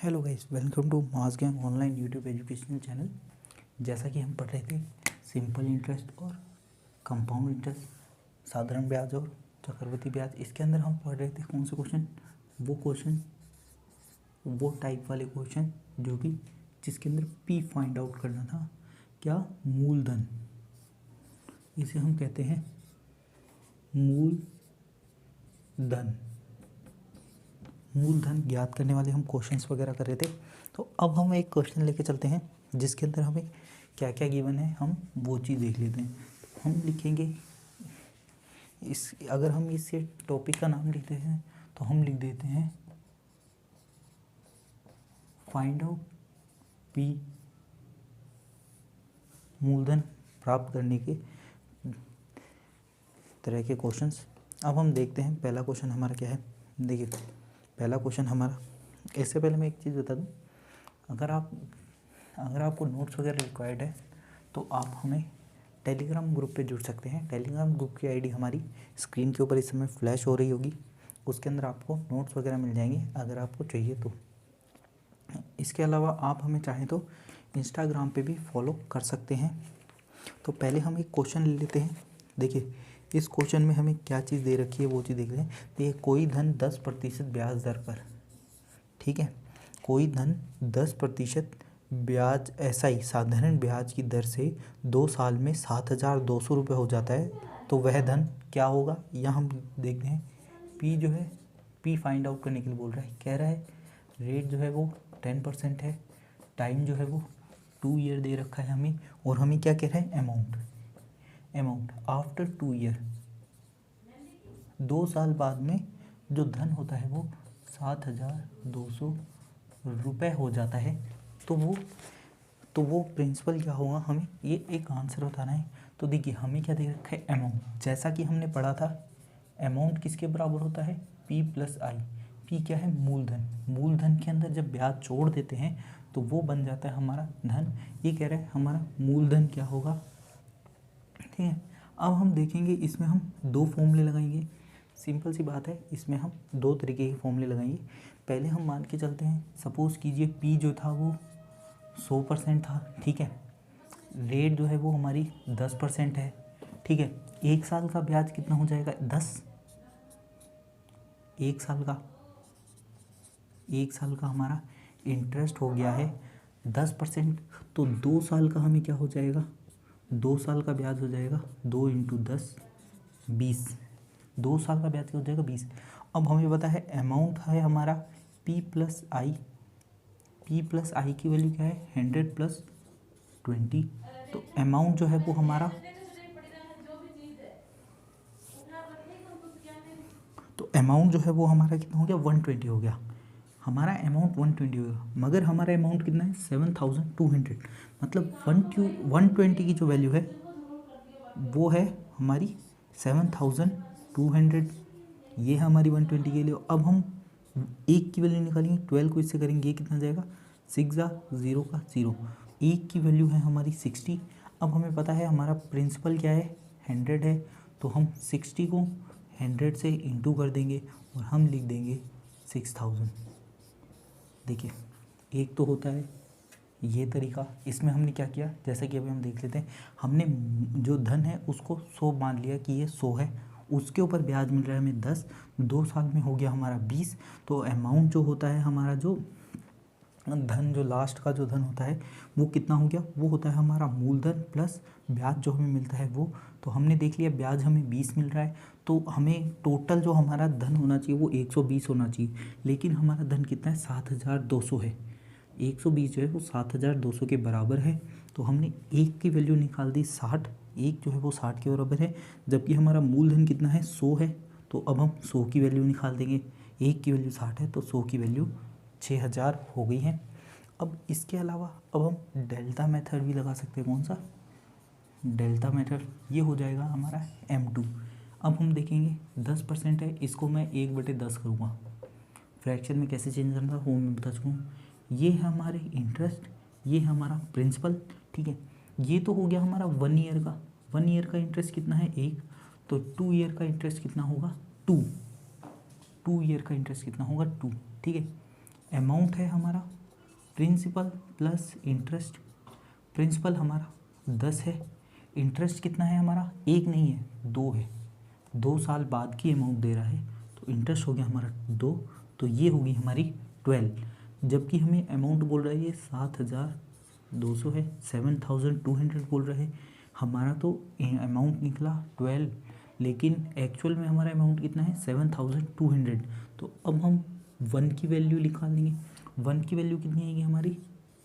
Hello guys, welcome to mass gang online YouTube educational channel. जैसा कि हम पढ़ रहे थे सिंपल इंटरेस्ट और कंपाउंड इंटरेस्ट, साधारण ब्याज और चक्रवृद्धि ब्याज। इसके अंदर हम पढ़ रहे थे कौन से क्वेश्चन, वो टाइप वाले क्वेश्चन जो कि जिसके अंदर पी फाइंड आउट करना था। क्या? मूलधन। इसे हम कहते हैं मूलधन ज्ञात करने वाले हम क्वेश्चंस वगैरह कर रहे थे। तो अब हम एक क्वेश्चन लेके चलते हैं जिसके अंदर हमें क्या क्या गिवन है, हम वो चीज़ देख लेते हैं। हम लिखेंगे अगर हम इस टॉपिक का नाम लिखते हैं तो हम लिख देते हैं फाइंड आउट पी, मूलधन प्राप्त करने के तरह के क्वेश्चंस। अब हम देखते हैं पहला क्वेश्चन हमारा क्या है। देखिए, पहला क्वेश्चन हमारा, इससे पहले मैं एक चीज़ बता दूं, अगर आपको नोट्स वगैरह रिक्वायर्ड है तो आप हमें टेलीग्राम ग्रुप पे जुड़ सकते हैं। टेलीग्राम ग्रुप की आईडी हमारी स्क्रीन के ऊपर इस समय फ्लैश हो रही होगी। उसके अंदर आपको नोट्स वगैरह मिल जाएंगे अगर आपको चाहिए तो। इसके अलावा आप हमें चाहें तो इंस्टाग्राम पे भी फॉलो कर सकते हैं। तो पहले हम एक क्वेश्चन ले लेते हैं। देखिए, इस क्वेश्चन में हमें क्या चीज़ दे रखी है वो चीज़ देख लें। देखिए, कोई धन 10% ब्याज दर पर, ठीक है, कोई धन 10% ब्याज एसआई साधारण ब्याज की दर से 2 साल में 7,200 रुपये हो जाता है तो वह धन क्या होगा। यहाँ हम देखते हैं पी जो है, पी फाइंड आउट करने के लिए बोल रहा है। कह रहा है रेट जो है वो 10% है, टाइम जो है वो 2 ईयर दे रखा है हमें, और हमें क्या कह रहा है, अमाउंट आफ्टर 2 ईयर, 2 साल बाद में जो धन होता है वो 7,200 रुपये हो जाता है। तो वो प्रिंसिपल क्या होगा, हमें ये एक आंसर बताना है। तो देखिए, हमें क्या दे रखा है, अमाउंट। जैसा कि हमने पढ़ा था, अमाउंट किसके बराबर होता है, पी प्लस आई। पी क्या है, मूलधन। मूलधन के अंदर जब ब्याज जोड़ देते हैं तो वो बन जाता है हमारा धन। ये कह रहा है हमारा मूलधन क्या होगा, ठीक है। अब हम देखेंगे, इसमें हम 2 फॉर्मूले लगाएंगे। सिंपल सी बात है, इसमें हम 2 तरीके के फॉर्मूले लगाएंगे। पहले हम मान के चलते हैं, सपोज़ कीजिए पी जो था वो 100% था, ठीक है। रेट जो है वो हमारी 10% है, ठीक है। 1 साल का ब्याज कितना हो जाएगा, 10। 1 साल का हमारा इंटरेस्ट हो गया है 10%। तो 2 साल का हमें क्या हो जाएगा, 2 साल का ब्याज हो जाएगा 2 × 10 20। 2 साल का ब्याज क्या हो जाएगा, 20। अब हमें पता है अमाउंट है हमारा P प्लस आई की वैल्यू क्या है, 100 + 20। तो अमाउंट जो है वो हमारा, कितना हो गया, 120 हो गया। हमारा अमाउंट 120 होगा, मगर हमारा अमाउंट कितना है, 7,200। मतलब 120 की जो वैल्यू है वो है हमारी 7,200। ये है हमारी 120 के लिए। अब हम 1 की वैल्यू निकालेंगे, 12 को इससे करेंगे, ये कितना जाएगा, 6 0 का 0। 1 की वैल्यू है हमारी 60। अब हमें पता है हमारा प्रिंसिपल क्या है, 100 है। तो हम 60 को 100 से इंटू कर देंगे और हम लिख देंगे 6,000। देखिए, एक तो होता है ये तरीका। इसमें हमने क्या किया, जैसे कि अभी हम देख लेते हैं, हमने जो धन है उसको 100 मान लिया कि ये 100 है, उसके ऊपर ब्याज मिल रहा है हमें 10, 2 साल में हो गया हमारा 20। तो अमाउंट जो होता है हमारा, जो धन, जो लास्ट का जो धन होता है वो कितना हो गया, वो होता है हमारा मूलधन प्लस ब्याज जो हमें मिलता है वो। तो हमने देख लिया ब्याज हमें 20 मिल रहा है, तो हमें टोटल जो हमारा धन होना चाहिए वो 120 होना चाहिए, लेकिन हमारा धन कितना है, 7,200 है। 120 जो है वो 7,200 के बराबर है। तो हमने 1 की वैल्यू निकाल दी 60, 1 जो है वो 60 के बराबर है, जबकि हमारा मूलधन कितना है, 100 है। तो अब हम 100 की वैल्यू निकाल देंगे। 1 की वैल्यू 60 है तो 100 की वैल्यू 6,000 हो गई है। अब इसके अलावा अब हम डेल्टा मेथड भी लगा सकते हैं। कौन सा, डेल्टा मेथड। ये हो जाएगा हमारा M2। अब हम देखेंगे 10% है, इसको मैं 1/10 करूँगा। फ्रैक्शन में कैसे चेंज करना वो मैं बता चुका हूँ। ये है हमारे इंटरेस्ट, ये है हमारा प्रिंसिपल, ठीक है। ये तो हो गया हमारा 1 ईयर का। 1 ईयर का इंटरेस्ट कितना है, 1। तो 2 ईयर का इंटरेस्ट कितना होगा, 2 ईयर का इंटरेस्ट कितना होगा, 2, ठीक है। अमाउंट है हमारा प्रिंसिपल प्लस इंटरेस्ट। प्रिंसिपल हमारा 10 है, इंटरेस्ट कितना है हमारा, 1 नहीं है 2 है, 2 साल बाद की अमाउंट दे रहा है, तो इंटरेस्ट हो गया हमारा 2, तो ये होगी हमारी 12। जबकि हमें अमाउंट बोल रहा है ये 7,200 है, 7,200 बोल रहे हैं, हमारा तो अमाउंट निकला 12, लेकिन एक्चुअल में हमारा अमाउंट कितना है 7,200। तो अब हम 1 की वैल्यू निकाल लेंगे। 1 की वैल्यू कितनी आएगी हमारी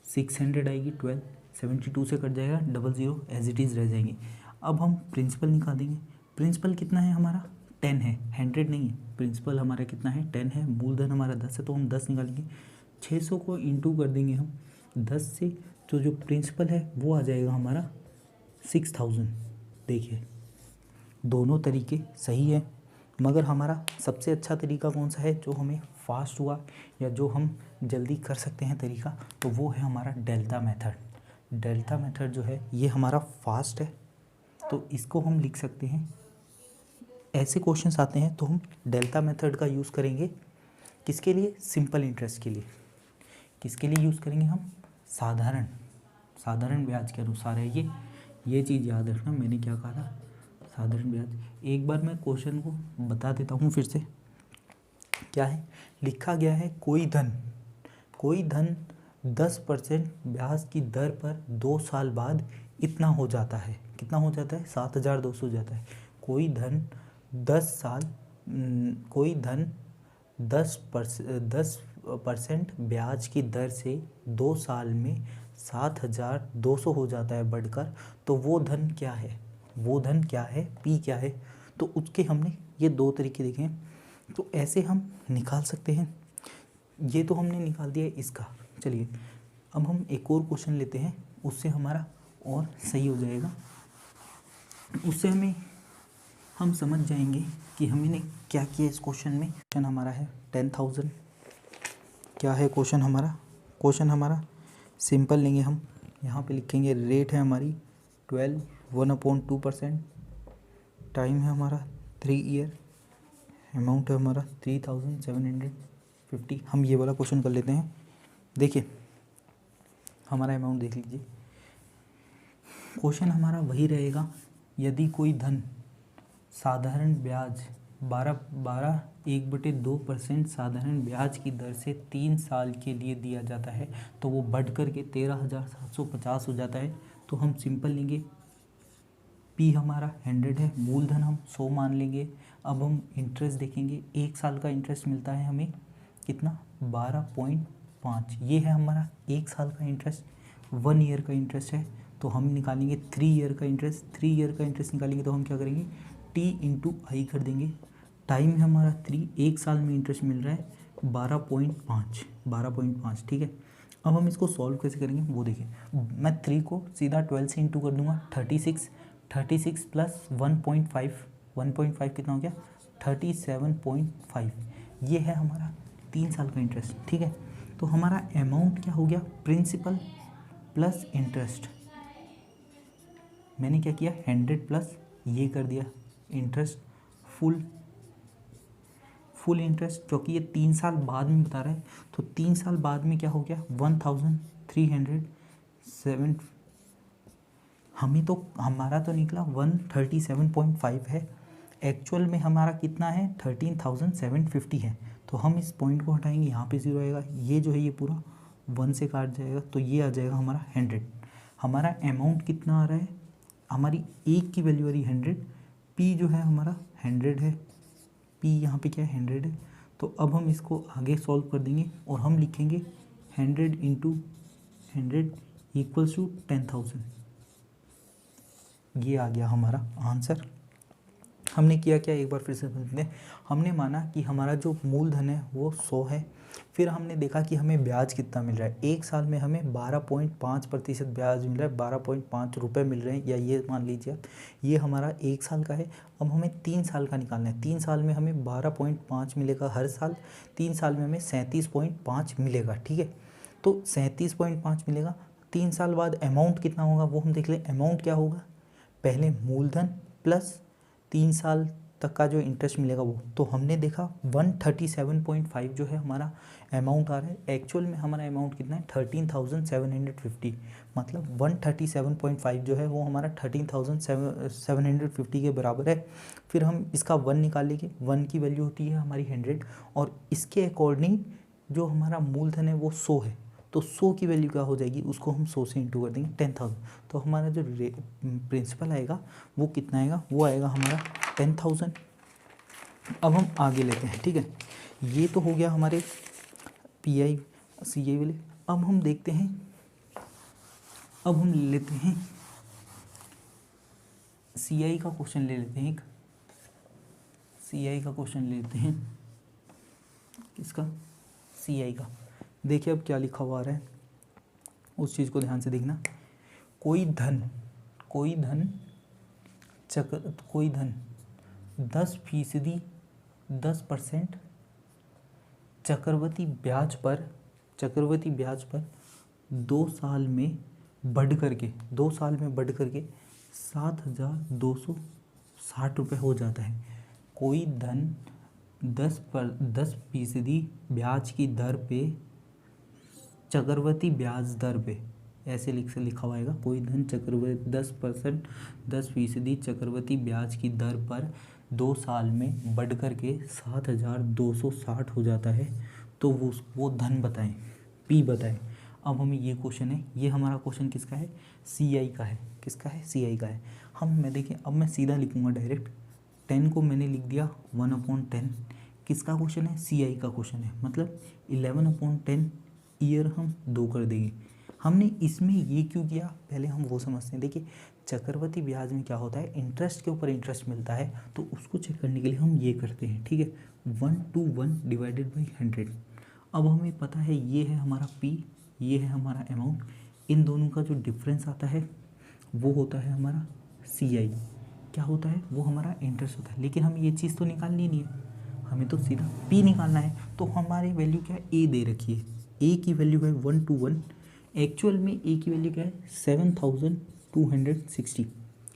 600 आएगी, 12 72 से कट जाएगा, 00 एज इट इज़ रह जाएंगे। अब हम प्रिंसिपल निकाल देंगे। प्रिंसिपल कितना है हमारा 10 है, 100 नहीं है, प्रिंसिपल हमारा कितना है 10 है, मूलधन हमारा 10 है, तो हम 10 निकालेंगे। 600 को इंटू कर देंगे हम 10 से, तो जो प्रिंसिपल है वो आ जाएगा हमारा 6000। देखिए दोनों तरीके सही है, मगर हमारा सबसे अच्छा तरीका कौन सा है जो हमें फास्ट हुआ या जो हम जल्दी कर सकते हैं तरीका, तो वो है हमारा डेल्टा मेथड। डेल्टा मेथड जो है ये हमारा फास्ट है, तो इसको हम लिख सकते हैं। ऐसे क्वेश्चंस आते हैं तो हम डेल्टा मेथड का यूज़ करेंगे किसके लिए, सिंपल इंटरेस्ट के लिए। किसके लिए यूज़ करेंगे हम, साधारण ब्याज के अनुसार है ये चीज़ याद रखना, मैंने क्या कहा था, साधारण ब्याज। एक बार मैं क्वेश्चन को बता देता हूँ फिर से, क्या है लिखा गया है, कोई धन 10% ब्याज की दर पर 2 साल बाद इतना हो जाता है। कितना हो जाता है 7,200 हो जाता है। कोई धन 10% ब्याज की दर से 2 साल में 7,200 हो जाता है बढ़कर, तो वो धन क्या है, पी क्या है। तो उसके हमने ये 2 तरीके देखे हैं, तो ऐसे हम निकाल सकते हैं। ये तो हमने निकाल दिया इसका। चलिए अब हम एक और क्वेश्चन लेते हैं, उससे हमारा और सही हो जाएगा, उससे हम समझ जाएंगे कि हमने क्या किया इस क्वेश्चन में। क्वेश्चन हमारा है 10,000। क्या है क्वेश्चन हमारा सिंपल लेंगे हम, यहाँ पे लिखेंगे रेट है हमारी 12, 1/2%, टाइम है हमारा 3 ईयर, अमाउंट है हमारा 3,750। हम ये वाला क्वेश्चन कर लेते हैं। देखिए हमारा अमाउंट देख लीजिए, क्वेश्चन हमारा वही रहेगा, यदि कोई धन साधारण ब्याज 1/2% साधारण ब्याज की दर से 3 साल के लिए दिया जाता है, तो वो बढ़ कर के 13,750 हो जाता है। तो हम सिंपल लेंगे, पी हमारा 100 है, मूलधन हम 100 मान लेंगे। अब हम इंटरेस्ट देखेंगे, 1 साल का इंटरेस्ट मिलता है हमें कितना 12.5, ये है हमारा 1 साल का इंटरेस्ट। 1 ईयर का इंटरेस्ट है तो हम निकालेंगे 3 ईयर का इंटरेस्ट। 3 ईयर का इंटरेस्ट निकालेंगे तो हम क्या करेंगे, टी इंटू आई कर देंगे। टाइम है हमारा 3, 1 साल में इंटरेस्ट मिल रहा है 12.5, ठीक है। अब हम इसको सॉल्व कैसे करेंगे वो देखिए, मैं 3 को सीधा 12 से इंटू कर दूंगा, 36 प्लस 1.5 कितना हो गया 37.5, ये है हमारा 3 साल का इंटरेस्ट, ठीक है। तो हमारा अमाउंट क्या हो गया, प्रिंसिपल प्लस इंटरेस्ट, मैंने क्या किया 100 प्लस ये कर दिया इंटरेस्ट, फुल इंटरेस्ट, क्योंकि ये 3 साल बाद में बता रहा है, तो 3 साल बाद में क्या हो गया 1,307, हमारा तो निकला 137.5 है, एक्चुअल में हमारा कितना है 13,750 है। तो हम इस पॉइंट को हटाएंगे, यहाँ पे 0 आएगा, ये जो है ये पूरा 1 से काट जाएगा, तो ये आ जाएगा हमारा 100। हमारा अमाउंट कितना आ रहा है, हमारी 1 की वैल्यू आ रही 100, पी जो है हमारा 100 है, पी यहाँ पे क्या है 100 है। तो अब हम इसको आगे सॉल्व कर देंगे और हम लिखेंगे 100 इंटू 100 इक्वल्स टू 10,000, ये आ गया हमारा आंसर। हमने किया क्या, एक बार फिर से समझते हैं। हमने माना कि हमारा जो मूलधन है वो 100 है, फिर हमने देखा कि हमें ब्याज कितना मिल रहा है, 1 साल में हमें 12.5% ब्याज मिल रहा है, 12.5 रुपये मिल रहे हैं, या ये मान लीजिए आप, ये हमारा 1 साल का है। अब हमें 3 साल का निकालना है, 3 साल में हमें 12.5 मिलेगा हर साल, 3 साल में हमें 37.5 मिलेगा, ठीक है। तो 37.5 मिलेगा, 3 साल बाद अमाउंट कितना होगा वो हम देख लें। अमाउंट क्या होगा, पहले मूलधन प्लस 3 साल तक का जो इंटरेस्ट मिलेगा वो, तो हमने देखा 137.5 जो है हमारा अमाउंट आ रहा है। एक्चुअल में हमारा अमाउंट कितना है 13,750, मतलब 137.5 जो है वो हमारा 13,750 के बराबर है। फिर हम इसका 1 निकालेंगे, 1 की वैल्यू होती है हमारी 100, और इसके अकॉर्डिंग जो हमारा मूलधन है वो 100 है, तो 100 की वैल्यू क्या हो जाएगी, उसको हम 100 से इंटू कर देंगे 10,000, तो हमारा जो प्रिंसिपल आएगा वो कितना आएगा, वो आएगा हमारा 10,000। अब हम आगे लेते हैं, ठीक है, ये तो हो गया हमारे PI CI वाले। अब हम देखते हैं, अब हम लेते हैं CI का क्वेश्चन ले लेते हैं, एक CI का क्वेश्चन ले लेते हैं, किसका, CI का। देखिए अब क्या लिखा हुआ आ रहा है, उस चीज़ को ध्यान से देखना। कोई धन 10% चक्रवृद्धि ब्याज पर 2 साल में बढ़ करके 7,260 रुपये हो जाता है। कोई धन 10% ब्याज की दर पे, चक्रवृद्धि ब्याज दर पे, ऐसे लिखा हुआ है, कोई धन 10% चक्रवृद्धि ब्याज की दर पर 2 साल में बढ़ करके 7,260 हो जाता है, तो वो धन बताएं, P बताएं। अब हमें ये क्वेश्चन है, ये हमारा क्वेश्चन किसका है, CI का है। किसका है, CI का है। मैं देखिए, अब मैं सीधा लिखूंगा डायरेक्ट, 10 को मैंने लिख दिया 1/10। किसका क्वेश्चन है, CI का क्वेश्चन है, मतलब 11/10 ईयर हम 2 कर देंगे। हमने इसमें ये क्यों किया, पहले हम वो समझते हैं। देखिए चक्रवृद्धि ब्याज में क्या होता है, इंटरेस्ट के ऊपर इंटरेस्ट मिलता है, तो उसको चेक करने के लिए हम ये करते हैं, ठीक है, 1/1 डिवाइडेड बाई 100। अब हमें पता है ये है हमारा P, ये है हमारा अमाउंट, इन दोनों का जो डिफरेंस आता है वो होता है हमारा CI। क्या होता है, वो हमारा इंटरेस्ट होता है। लेकिन हमें ये चीज़ तो निकालनी नहीं है, हमें तो सीधा P निकालना है। तो हमारी वैल्यू क्या है, A दे रखी है, A की वैल्यू है 1/1। एक्चुअल में A की वैल्यू क्या है 7,260।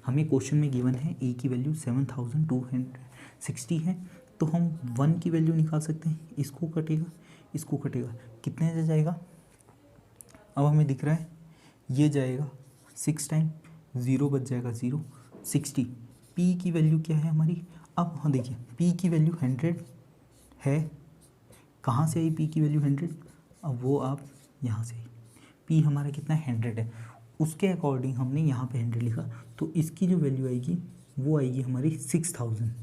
हमें क्वेश्चन में गिवन है A की वैल्यू 7,260 है, तो हम 1 की वैल्यू निकाल सकते हैं। इसको कटेगा, इसको कटेगा, कितने से जाएगा, अब हमें दिख रहा है ये जाएगा 6 टाइम, 0 बच जाएगा 0, 60। P की वैल्यू क्या है हमारी, अब हाँ देखिए P की वैल्यू 100 है। कहाँ से आई P की वैल्यू 100, अब वो आप यहाँ से, P हमारा कितना है 100 है, उसके अकॉर्डिंग हमने यहाँ पे 100 लिखा, तो इसकी जो वैल्यू आएगी वो आएगी हमारी 6,000।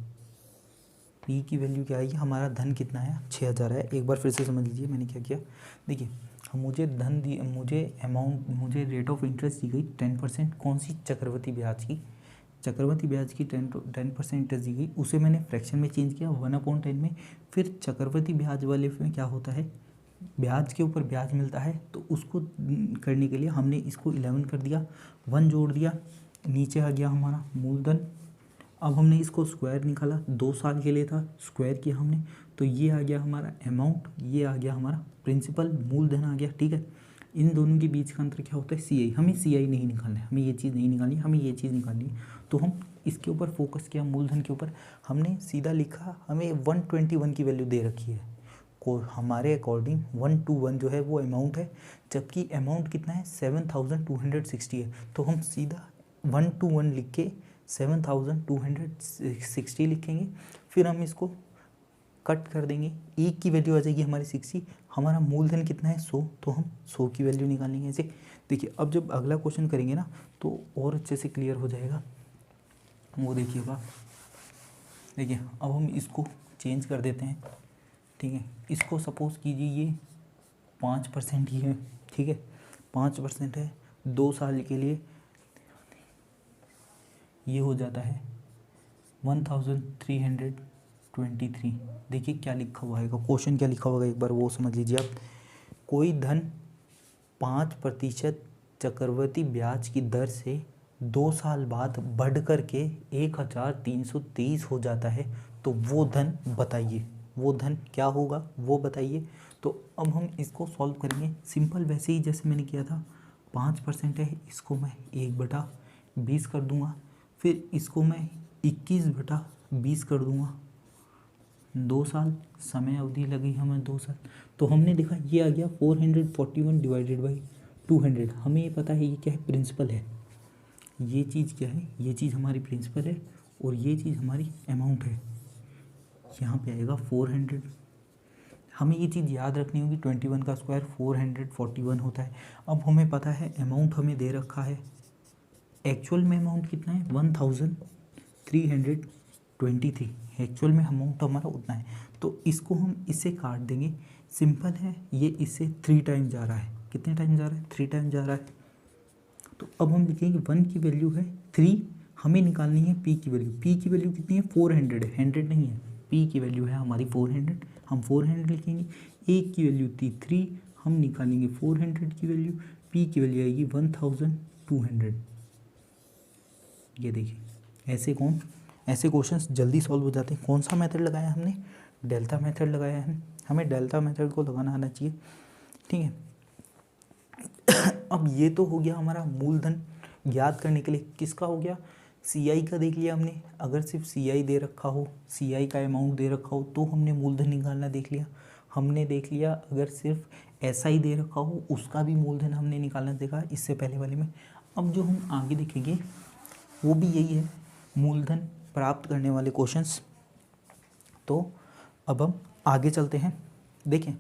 P की वैल्यू क्या आएगी, हमारा धन कितना है 6,000 है। एक बार फिर से समझ लीजिए मैंने क्या किया। देखिए मुझे धन दी, मुझे रेट ऑफ इंटरेस्ट दी गई 10%, कौन सी, चक्रवृद्धि ब्याज की 10% इंटरेस्ट दी गई, उसे मैंने फ्रैक्शन में चेंज किया 1/10 में। फिर चक्रवृद्धि ब्याज वाले में क्या होता है, ब्याज के ऊपर ब्याज मिलता है, तो उसको करने के लिए हमने इसको 11 कर दिया, 1 जोड़ दिया, नीचे आ गया हमारा मूलधन। अब हमने इसको स्क्वायर निकाला, 2 साल के लिए था, स्क्वायर किया हमने, तो ये आ गया हमारा अमाउंट, ये आ गया हमारा प्रिंसिपल, मूलधन आ गया, ठीक है। इन दोनों के बीच का अंतर क्या होता है, CI। हमें CI नहीं निकालना है, हमें ये चीज़ नहीं निकालनी है, हमें ये चीज़ निकालनी है। तो हम इसके ऊपर फोकस किया, मूलधन के ऊपर हमने सीधा लिखा, हमें 121 की वैल्यू दे रखी है, को हमारे अकॉर्डिंग 1/1 जो है वो अमाउंट है, जबकि अमाउंट कितना है 7,260 है। तो हम सीधा 1/1 लिख के 7,260 लिखेंगे, फिर हम इसको कट कर देंगे, E की वैल्यू आ जाएगी हमारी 60, हमारा मूलधन कितना है 100, तो हम 100 की वैल्यू निकालेंगे ऐसे। देखिए अब जब अगला क्वेश्चन करेंगे ना तो और अच्छे से क्लियर हो जाएगा, वो देखिएगा। देखिए अब हम इसको चेंज कर देते हैं, ठीक है, इसको सपोज कीजिए ये 5% ही है, ठीक है, 5% है, 2 साल के लिए ये हो जाता है 1,323। देखिए क्या लिखा हुआ है, क्वेश्चन क्या लिखा हुआ है एक बार वो समझ लीजिए आप। कोई धन 5% चक्रवृद्धि ब्याज की दर से 2 साल बाद बढ़ करके 1,323 हो जाता है, तो वो धन बताइए, वो धन क्या होगा वो बताइए। तो अब हम इसको सॉल्व करेंगे सिंपल, वैसे ही जैसे मैंने किया था। 5% है, इसको मैं 1/20 कर दूंगा, फिर इसको मैं 21/10 20 कर दूंगा, 2 साल समय अवधि लगी हमें 2 साल। तो हमने देखा ये आ गया 441 डिवाइडेड बाई 200। हमें ये पता है ये क्या है, प्रिंसिपल है। ये चीज़ क्या है, ये चीज़ हमारी प्रिंसिपल है और ये चीज़ हमारी अमाउंट है। यहाँ पे आएगा 400। हमें ये चीज़ याद रखनी होगी, 21 का स्क्वायर 441 होता है। अब हमें पता है अमाउंट हमें दे रखा है, एक्चुअल में अमाउंट कितना है 1323। एक्चुअल में अमाउंट हमारा उतना है, तो इसको हम इससे काट देंगे। सिंपल है, ये इससे 3 टाइम जा रहा है। कितने टाइम जा रहा है, 3 टाइम जा रहा है। तो अब हम लिखेंगे 1 की वैल्यू है 3, हमें निकालनी है p की वैल्यू। p की वैल्यू कितनी है, 400 है, 100 नहीं है। p की वैल्यू है हमारी 400, हम 400 लिखेंगे। a की वैल्यू थी 3, हम निकालेंगे 400 की वैल्यू, p की वैल्यू आएगी 1200। ये देखिए ऐसे क्वेश्चंस जल्दी सॉल्व हो जाते हैं। कौन सा मेथड लगाया हमने, डेल्टा मेथड लगाया है। हमें डेल्टा मेथड को लगाना आना चाहिए, ठीक है। अब ये तो हो गया हमारा मूलधन ज्ञात करने के लिए। किसका हो गया, CI का देख लिया हमने। अगर सिर्फ CI दे रखा हो, CI का अमाउंट दे रखा हो तो हमने मूलधन निकालना देख लिया। हमने देख लिया अगर सिर्फ SI दे रखा हो उसका भी मूलधन हमने निकालना देखा इससे पहले वाले में। अब जो हम आगे देखेंगे वो भी यही है, मूलधन प्राप्त करने वाले क्वेश्चंस। तो अब हम आगे चलते हैं। देखें,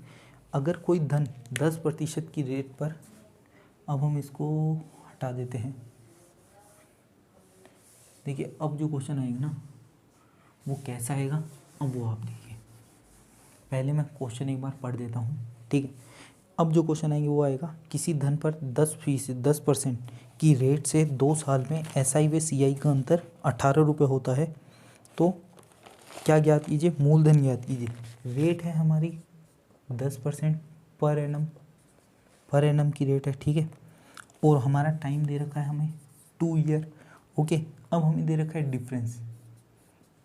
अगर कोई धन 10% की रेट पर, अब हम इसको हटा देते हैं। देखिए अब जो क्वेश्चन आएगा ना वो कैसा आएगा, अब वो आप देखिए। पहले मैं क्वेश्चन एक बार पढ़ देता हूँ, ठीक है। अब जो क्वेश्चन आएंगे वो आएगा, किसी धन पर 10% की रेट से 2 साल में SI व CI का अंतर 18 रुपये होता है, तो क्या ज्ञात कीजिए, मूलधन ज्ञात कीजिए। रेट है हमारी 10% पर एनम की रेट है, ठीक है। और हमारा टाइम दे रखा है हमें 2 ईयर, ओके। अब हमें दे रखा है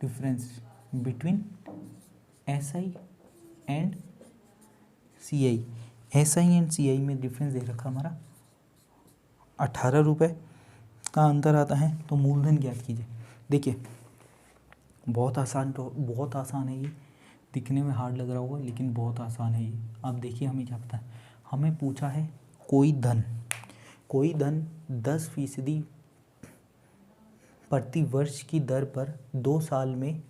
difference between SI and CI। SI and CI में डिफरेंस दे रखा हमारा 18 रुपये का अंतर आता है, तो मूलधन ज्ञात कीजिए। देखिए बहुत आसान है ये, दिखने में हार्ड लग रहा होगा लेकिन बहुत आसान है ये। अब देखिए हमें क्या पता है, हमें पूछा है कोई धन 10% प्रति वर्ष की दर पर 2 साल में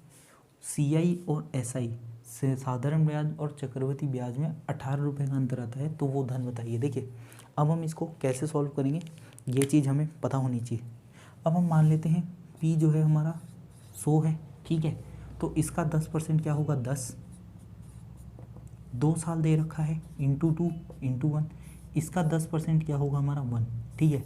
CI और SI से साधारण ब्याज और चक्रवृद्धि ब्याज में 18 रुपये का अंतर आता है, तो वो धन बताइए। देखिए अब हम इसको कैसे सॉल्व करेंगे, ये चीज़ हमें पता होनी चाहिए। अब हम मान लेते हैं P जो है हमारा 100 है, ठीक है। तो इसका 10% क्या होगा, 10। 2 साल दे रखा है, इंटू 2 इंटू 1, इसका 10% क्या होगा हमारा 1, ठीक है।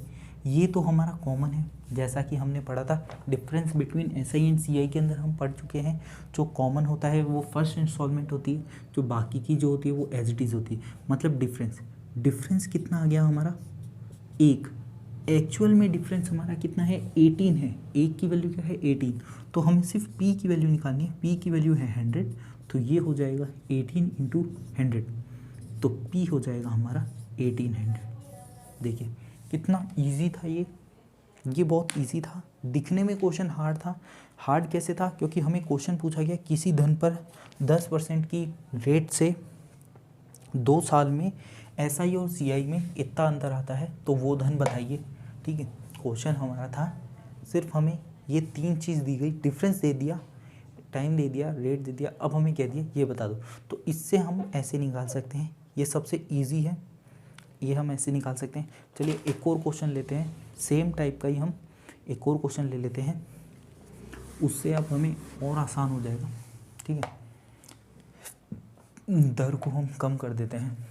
ये तो हमारा कॉमन है, जैसा कि हमने पढ़ा था difference between SI and CI के अंदर हम पढ़ चुके हैं। जो कॉमन होता है वो फर्स्ट इंस्टॉलमेंट होती है, जो बाकी की जो होती है वो एज इट इज़ होती है। मतलब डिफरेंस कितना आ गया हमारा, 1। एक्चुअल में डिफरेंस हमारा कितना है, 18 है। 1 की वैल्यू क्या है, 18। तो हमें सिर्फ P की वैल्यू निकालनी है। P की वैल्यू है 100, तो ये हो जाएगा 18 इंटू 100, तो P हो जाएगा हमारा 1800। देखिए कितना इजी था ये बहुत इजी था। दिखने में क्वेश्चन हार्ड था। हार्ड कैसे था, क्योंकि हमें क्वेश्चन पूछा गया किसी धन पर 10% की रेट से 2 साल में SI और CI में इतना अंतर आता है, तो वो धन बताइए, ठीक है। क्वेश्चन हमारा था, सिर्फ हमें ये 3 चीज़ दी गई, डिफरेंस दे दिया, टाइम दे दिया, रेट दे दिया, अब हमें कह दिया ये बता दो। तो इससे हम ऐसे निकाल सकते हैं, ये सबसे ईजी है, ये हम ऐसे निकाल सकते हैं। चलिए एक और क्वेश्चन लेते हैं, सेम टाइप का ही हम एक और क्वेश्चन ले लेते हैं, उससे अब हमें और आसान हो जाएगा, ठीक है। दर को हम कम कर देते हैं।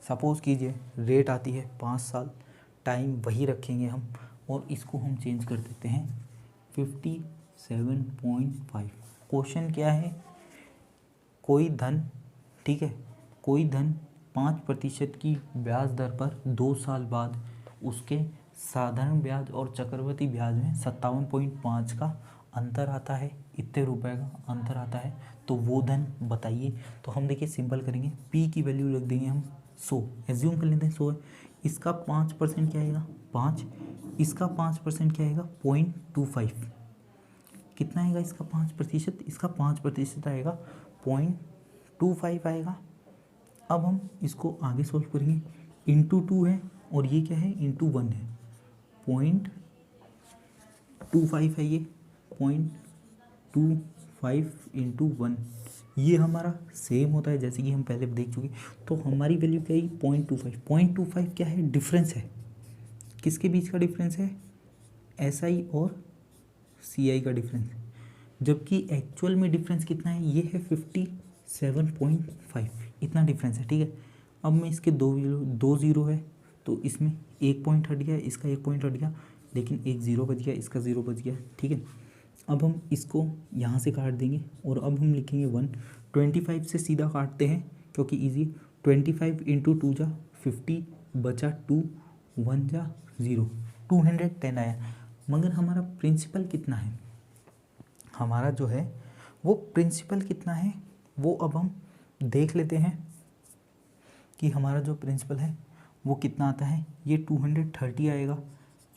सपोज़ कीजिए रेट आती है 5 साल, टाइम वही रखेंगे हम, और इसको हम चेंज कर देते हैं 57.5। क्वेश्चन क्या है, कोई धन, ठीक है, कोई धन 5% की ब्याज दर पर 2 साल बाद उसके साधारण ब्याज और चक्रवृद्धि ब्याज में 57.5 का अंतर आता है, इतने रुपए का अंतर आता है, तो वो धन बताइए। तो हम देखिए सिंपल करेंगे, P की वैल्यू रख देंगे हम 100, एज्यूम कर लेते हैं 100 है। इसका 5% क्या आएगा, 5, इसका 5% क्या आएगा 0.25, कितना आएगा इसका 5%, इसका 5% आएगा 0.25 आएगा। अब हम इसको आगे सॉल्व करेंगे, इंटू 2 है और ये क्या है इंटू 1 है, 0.25 है ये, 0.25 इंटू 1, ये हमारा सेम होता है जैसे कि हम पहले देख चुके। तो हमारी वैल्यू क्या है 0.25, 0.25 क्या है डिफरेंस है, किसके बीच का डिफरेंस है, SI और CI का डिफरेंस, जबकि एक्चुअल में डिफरेंस कितना है, ये है 57.5, इतना डिफरेंस है। ठीक है, अब मैं इसके दो ज़ीरो है तो इसमें 1 पॉइंट हट गया, इसका 1 पॉइंट हट गया, लेकिन एक ज़ीरो बच गया, इसका ज़ीरो बच गया। ठीक है, अब हम इसको यहाँ से काट देंगे और अब हम लिखेंगे 1, 25 से सीधा काटते हैं क्योंकि ईजी, 25 इंटू 2 जा 50 बचा 2, 1 जा 0, 210 आया। मगर हमारा प्रिंसिपल कितना है, हमारा जो है वो प्रिंसिपल कितना है वो अब हम देख लेते हैं कि हमारा जो प्रिंसिपल है वो कितना आता है। ये 230 आएगा,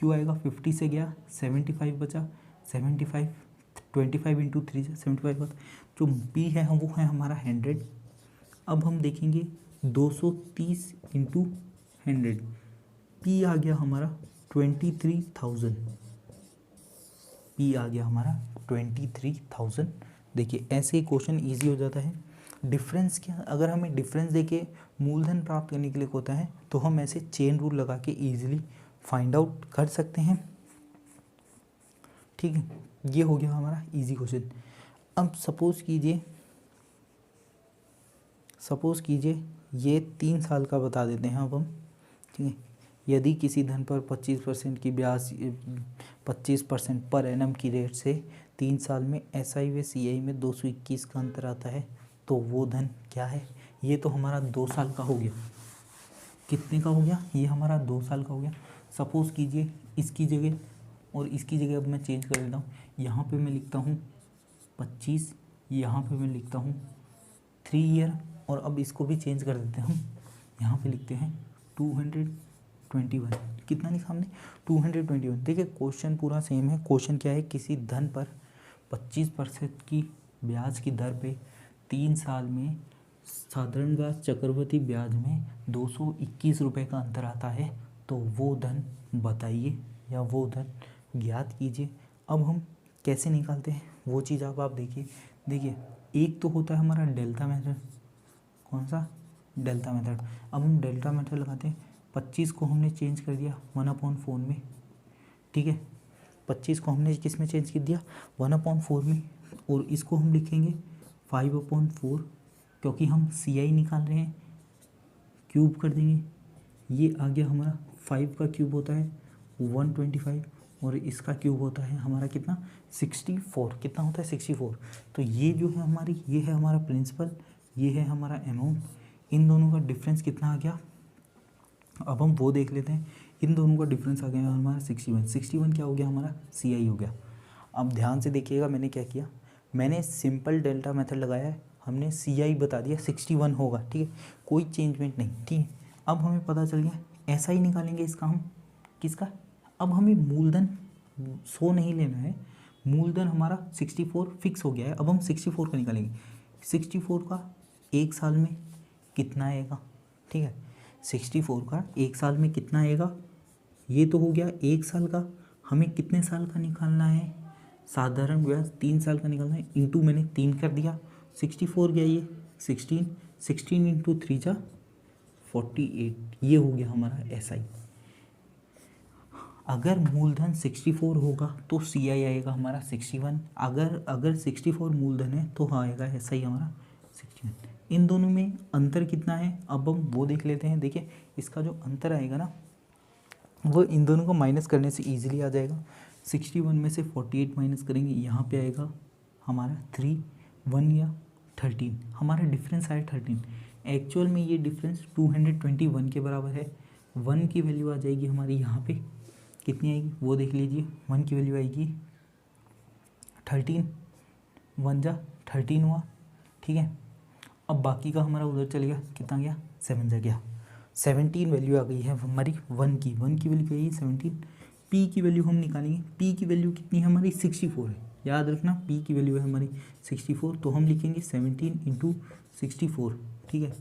क्यों आएगा, 50 से गया 75 बचा, 75 25 इंटू 3 से 75 बचा, जो P है वो है हमारा 100। अब हम देखेंगे 230 इंटू 100, P आ गया हमारा 23,000, P आ गया हमारा 23,000। देखिए ऐसे ही क्वेश्चन ईजी हो जाता है। डिफरेंस क्या, अगर हमें डिफरेंस देके मूलधन प्राप्त करने के लिए होता है तो हम ऐसे चेन रूल लगा के ईजिली फाइंड आउट कर सकते हैं। ठीक है, ये हो गया हमारा इजी क्वेश्चन। अब सपोज कीजिए ये 3 साल का बता देते हैं अब हम। ठीक है, यदि किसी धन पर 25% की ब्याज 25% पर एनम की रेट से 3 साल में SI व CI में 221 का अंतर आता है तो वो धन क्या है। ये तो हमारा 2 साल का हो गया, कितने का हो गया, ये हमारा 2 साल का हो गया। सपोज़ कीजिए इसकी जगह और इसकी जगह अब मैं चेंज कर देता हूँ, यहाँ पे मैं लिखता हूँ 25, यहाँ पे मैं लिखता हूँ 3 ईयर, और अब इसको भी चेंज कर देते हैं हम, यहाँ पे लिखते हैं 221। कितना लिखा हमने 221। देखिए क्वेश्चन पूरा सेम है। क्वेश्चन क्या है, किसी धन पर 25% की ब्याज की दर पे 3 साल में साधारण ब्याज चक्रवृद्धि ब्याज में 221 रुपये का अंतर आता है तो वो धन बताइए या वो धन ज्ञात कीजिए। अब हम कैसे निकालते हैं वो चीज़ आप देखिए एक तो होता है हमारा डेल्टा मेथड। कौन सा, डेल्टा मेथड। अब हम डेल्टा मेथड लगाते हैं, 25 को हमने चेंज कर दिया 1/4 में। ठीक है, 25 को हमने किस में चेंज कर दिया 1/4 में, और इसको हम लिखेंगे 5/4 क्योंकि हम CI निकाल रहे हैं, क्यूब कर देंगे। ये आ गया हमारा 5 का क्यूब होता है 125 और इसका क्यूब होता है हमारा कितना 64, कितना होता है 64। तो ये जो है हमारी, ये है हमारा प्रिंसिपल, ये है हमारा अमाउंट, इन दोनों का डिफरेंस कितना आ गया। अब हम वो देख लेते हैं, इन दोनों का डिफरेंस आ गया हमारा 61 क्या हो गया हमारा CI हो गया। अब ध्यान से देखिएगा मैंने क्या किया, मैंने सिंपल डेल्टा मेथड लगाया है, हमने CI बता दिया 61 होगा। ठीक है, कोई चेंजमेंट नहीं। ठीक है, अब हमें पता चल गया SI निकालेंगे इसका हम, किसका, अब हमें मूलधन 100 नहीं लेना है, मूलधन हमारा 64 फिक्स हो गया है। अब हम 64 का निकालेंगे, 64 का 1 साल में कितना आएगा। ठीक है, 64 का 1 साल में कितना आएगा, ये तो हो गया 1 साल का। हमें कितने साल का निकालना है, साधारण ब्याज 3 साल का निकालना है, इंटू मैंने 3 कर दिया, 64 गया ये 16 इंटू 3 जा 48, ये हो गया हमारा SI। अगर मूलधन 64 होगा तो CI आएगा हमारा 61, अगर 64 मूलधन है तो हाँ आएगा SI हमारा 61। इन दोनों में अंतर कितना है अब हम वो देख लेते हैं। देखिए इसका जो अंतर आएगा ना वो इन दोनों को माइनस करने से इजीली आ जाएगा। 61 में से 48 माइनस करेंगे, यहाँ पे आएगा हमारा 3, 1 या 13, हमारा डिफरेंस आया 13। एक्चुअल में ये डिफरेंस 221 के बराबर है। 1 की वैल्यू आ जाएगी हमारी यहाँ पे, कितनी आएगी वो देख लीजिए, 1 की वैल्यू आएगी 13, 1 जा 13 हुआ। ठीक है, अब बाकी का हमारा उधर चल गया, कितना गया 7 जा गया, 17 वैल्यू आ गई है हमारी 1 की वैल्यू आई 17। P की वैल्यू हम निकालेंगे, P की वैल्यू कितनी है हमारी 64 है, याद रखना p की वैल्यू है हमारी 64, तो हम लिखेंगे 17 इंटू 64, ठीक है।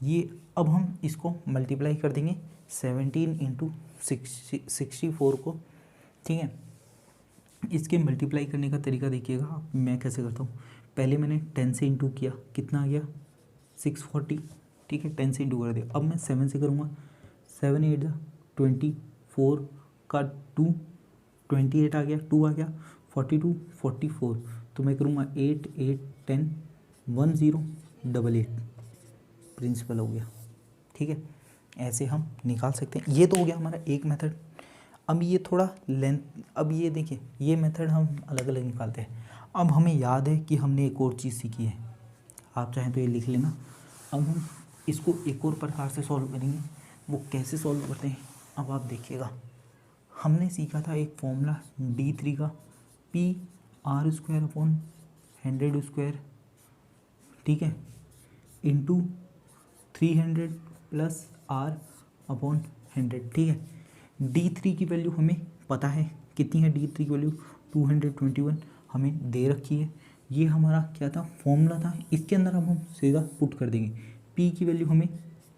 ये अब हम इसको मल्टीप्लाई कर देंगे 17 इंटू 64 को, ठीक है। इसके मल्टीप्लाई करने का तरीका देखिएगा, मैं कैसे करता हूँ। पहले मैंने 10 से इंटू किया, कितना आ गया 640, ठीक है, 10 से इंटू कर दिया। अब मैं 7 से करूँगा, 7 8 24 का 2, 28 आ गया, 2 आ गया, 42 44, तो मैं करूँगा 8 8 10 1088, प्रिंसिपल हो गया, ठीक है। ऐसे हम निकाल सकते हैं। ये तो हो गया हमारा एक मेथड। अब ये थोड़ा लेंथ, अब ये देखिए ये मेथड हम अलग अलग निकालते हैं। अब हमें याद है कि हमने एक और चीज़ सीखी है, आप चाहें तो ये लिख लेना। अब हम इसको एक और प्रकार से सॉल्व करेंगे। वो कैसे सॉल्व करते हैं अब आप देखिएगा। हमने सीखा था एक फॉर्मूला D3 का, P/r² / 100², ठीक है, इंटू 300 प्लस r/100, ठीक है। D3 की वैल्यू हमें पता है कितनी है, D3 की वैल्यू 221 हमें दे रखी है। ये हमारा क्या था, फॉर्मूला था। इसके अंदर अब हम सीधा पुट कर देंगे। P की वैल्यू हमें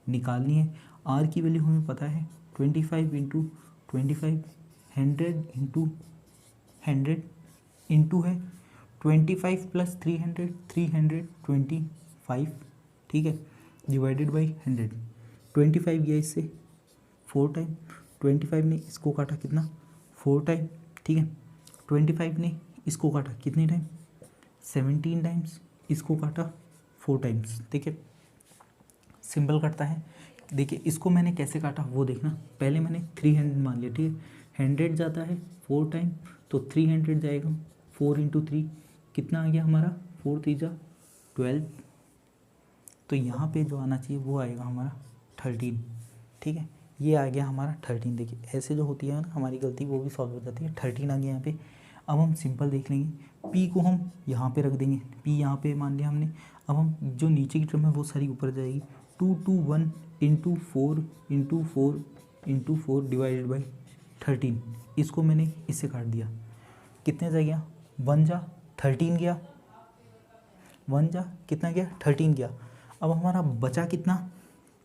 निकालनी है, R की वैल्यू हमें पता है 25 इंटू 25, 100 इंटू 100 इंटू है 25 प्लस 300 325, ठीक है, डिवाइडेड बाई 100। 25 गया इससे 4 टाइम, 25 ने इसको काटा कितना 4 टाइम, ठीक है। 25 ने इसको काटा कितने टाइम 17 टाइम्स, इसको काटा 4 टाइम्स, ठीक है। सिंपल कटता है। देखिए इसको मैंने कैसे काटा वो देखना। पहले मैंने 300 मान लिया, ठीक है। 100 जाता है 4 टाइम, तो 300 जाएगा 4 इंटू 3, कितना आ गया हमारा 4 3 जा 12, तो यहाँ पे जो आना चाहिए वो आएगा हमारा 13, ठीक है। ये आ गया हमारा 13। देखिए ऐसे जो होती है ना हमारी गलती, वो भी सॉल्व हो जाती है। 13 आ गया यहाँ पे। अब हम सिंपल देख लेंगे, P को हम यहाँ पे रख देंगे, P यहाँ पे मान लिया हमने। अब हम जो नीचे की टर्म है वो सारी ऊपर जाएगी। 2 2 1 into 4 into 4 into 4 divided by 13, इसको मैंने इससे काट दिया, कितने जा गया 1 जा 13 गया, 1 जा कितना गया 13 गया। अब हमारा बचा कितना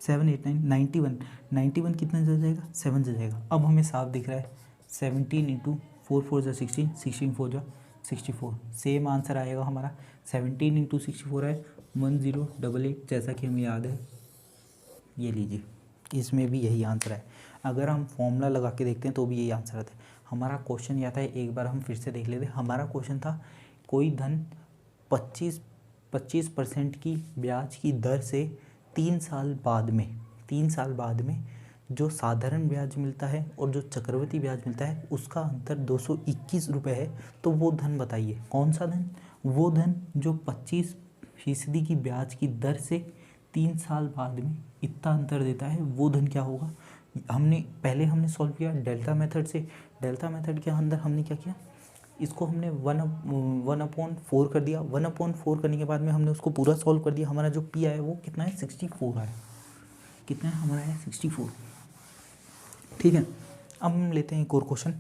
7 8 9 91, 91 कितना जा जाएगा 7 जा जाएगा। अब हमें साफ दिख रहा है 17 इंटू 4 4 जा 16, 16 4 जा 64, सेम आंसर आएगा हमारा। 17 इंटू 64 है 1088, जैसा कि हमें याद है। ये लीजिए, इसमें भी यही आंसर है। अगर हम फॉर्मूला लगा के देखते हैं तो भी यही आंसर आता है। हमारा क्वेश्चन यह था, एक बार हम फिर से देख लेते हैं। हमारा क्वेश्चन था कोई धन 25% की ब्याज की दर से 3 साल बाद में जो साधारण ब्याज मिलता है और जो चक्रवृद्धि ब्याज मिलता है उसका अंतर 221 रुपये है। तो वो धन बताइए, कौन सा धन, वो धन जो 25% की ब्याज की दर से 3 साल बाद में इतना अंतर देता है, वो धन क्या होगा। पहले हमने सॉल्व किया डेल्टा मेथड से। डेल्टा मेथड के अंदर हमने क्या किया, इसको हमने 1/4 कर दिया। 1/4 करने के बाद में हमने उसको पूरा सॉल्व कर दिया। हमारा जो P आया वो कितना है 64 आया, कितना है हमारा है 64, ठीक है। अब हम लेते हैं एक और क्वेश्चन।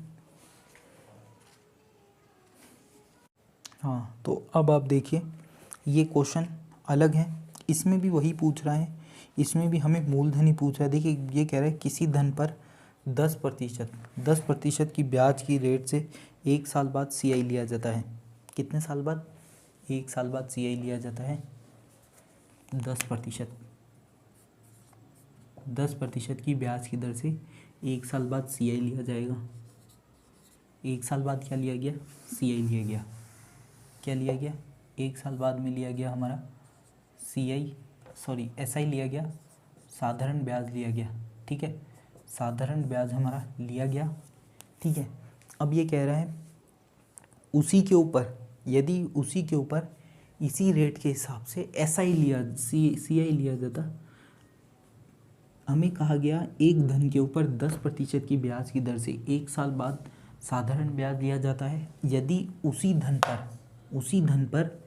हाँ, तो अब आप देखिए ये क्वेश्चन अलग है, इसमें भी वही पूछ रहा है, इसमें भी हमें मूलधन ही पूछ रहा है। देखिए ये कह रहा है किसी धन पर 10% की ब्याज की रेट से 1 साल बाद CI लिया जाता है। कितने साल बाद, 1 साल बाद CI लिया जाता है 10% की ब्याज की दर से 1 साल बाद CI लिया जाएगा। 1 साल बाद क्या लिया गया, CI लिया गया। क्या लिया गया, 1 साल बाद में लिया गया हमारा SI लिया गया, साधारण ब्याज लिया गया, ठीक है। साधारण ब्याज हमारा लिया गया, ठीक है। अब ये कह रहा है उसी के ऊपर, यदि उसी के ऊपर इसी रेट के हिसाब से CI लिया जाता। हमें कहा गया एक धन के ऊपर 10% की ब्याज की दर से 1 साल बाद साधारण ब्याज लिया जाता है। यदि उसी धन पर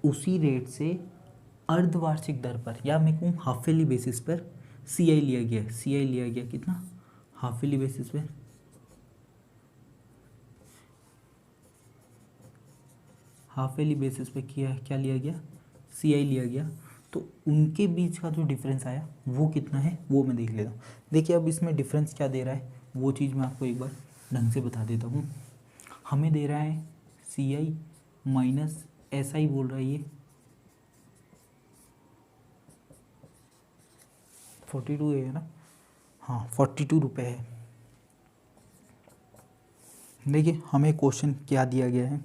उसी रेट से अर्धवार्षिक दर पर, या मैं कहूँ हाफ ईयरली बेसिस पर CI लिया गया कितना, हाफ ईयरली बेसिस पर हाफ ईयरली बेसिस पे क्या लिया गया, CI लिया गया, तो उनके बीच का जो डिफरेंस आया वो कितना है वो मैं देख लेता हूँ। देखिए अब इसमें डिफरेंस क्या दे रहा है वो चीज़ मैं आपको एक बार ढंग से बता देता हूँ। हमें दे रहा है CI माइनस SI बोल रहा है ये 42 है ना, हाँ 42 रुपये है। देखिए हमें क्वेश्चन क्या दिया गया है,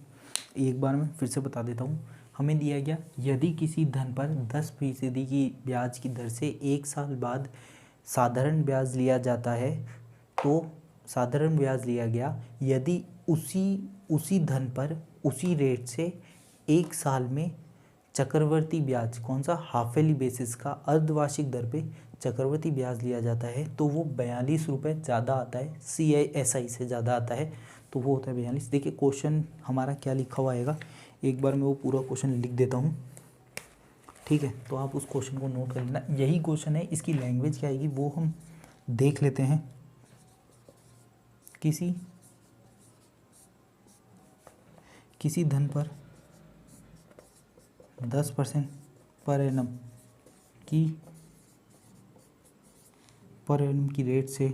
एक बार मैं फिर से बता देता हूँ। हमें दिया गया यदि किसी धन पर 10% की ब्याज की दर से 1 साल बाद साधारण ब्याज लिया जाता है, तो साधारण ब्याज लिया गया यदि उसी धन पर उसी रेट से 1 साल में चक्रवर्ती ब्याज कौन सा, हाफ ईयरली बेसिस का अर्धवार्षिक दर पे चक्रवर्ती ब्याज लिया जाता है, तो वो 42 रुपये ज़्यादा आता है, CI से ज़्यादा आता है, तो वो होता है 42। देखिए क्वेश्चन हमारा क्या लिखा हुआ आएगा, एक बार मैं वो पूरा क्वेश्चन लिख देता हूँ, ठीक है, तो आप उस क्वेश्चन को नोट कर लेना। यही क्वेश्चन है, इसकी लैंग्वेज क्या आएगी वो हम देख लेते हैं। किसी धन पर 10% पर एनम की रेट से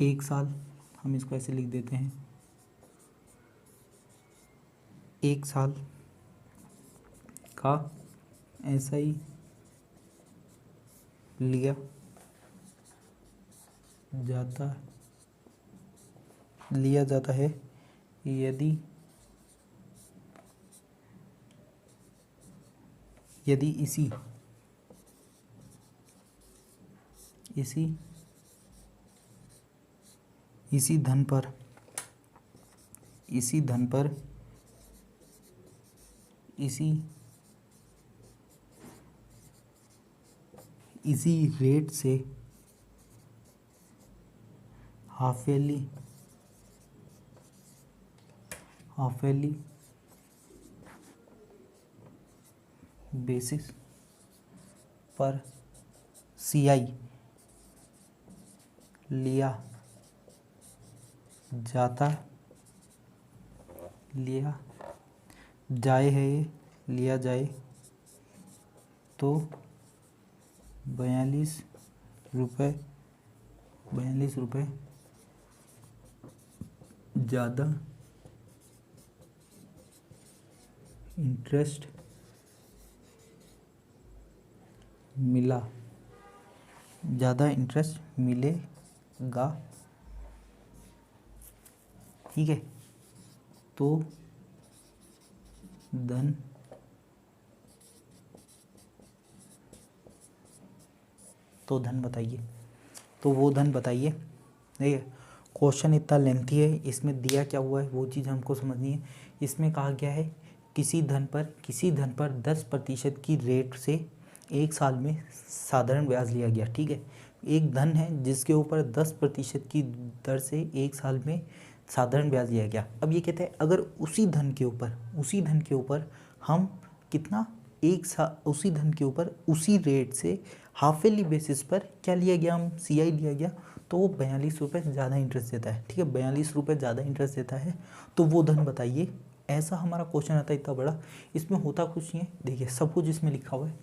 1 साल, हम इसको ऐसे लिख देते हैं, 1 साल का SI लिया जाता है यदि इसी धन पर इसी रेट से हाफ ईयरली बेसिस पर CI लिया जाए तो 42 रुपये ज़्यादा इंटरेस्ट मिलेगा, ठीक है, तो धन बताइए। तो वो धन बताइए। देखिए क्वेश्चन इतना लेंथी है, इसमें दिया क्या हुआ है वो चीज़ हमको समझनी है। इसमें कहा गया है किसी धन पर 10% की रेट से 1 साल में साधारण ब्याज लिया गया, ठीक है। एक धन है जिसके ऊपर 10% की दर से 1 साल में साधारण ब्याज लिया गया। अब ये कहते हैं अगर उसी धन के ऊपर हम कितना उसी धन के ऊपर उसी रेट से हाफ ईयरली बेसिस पर क्या लिया गया, हम CI लिया गया, तो वो 42 रुपये ज़्यादा इंटरेस्ट देता है, ठीक है, 42 रुपये ज़्यादा इंटरेस्ट देता है, तो वो धन बताइए। ऐसा हमारा क्वेश्चन आता है इतना बड़ा। इसमें होता कुछ नहीं है, देखिए सब कुछ इसमें लिखा हुआ है,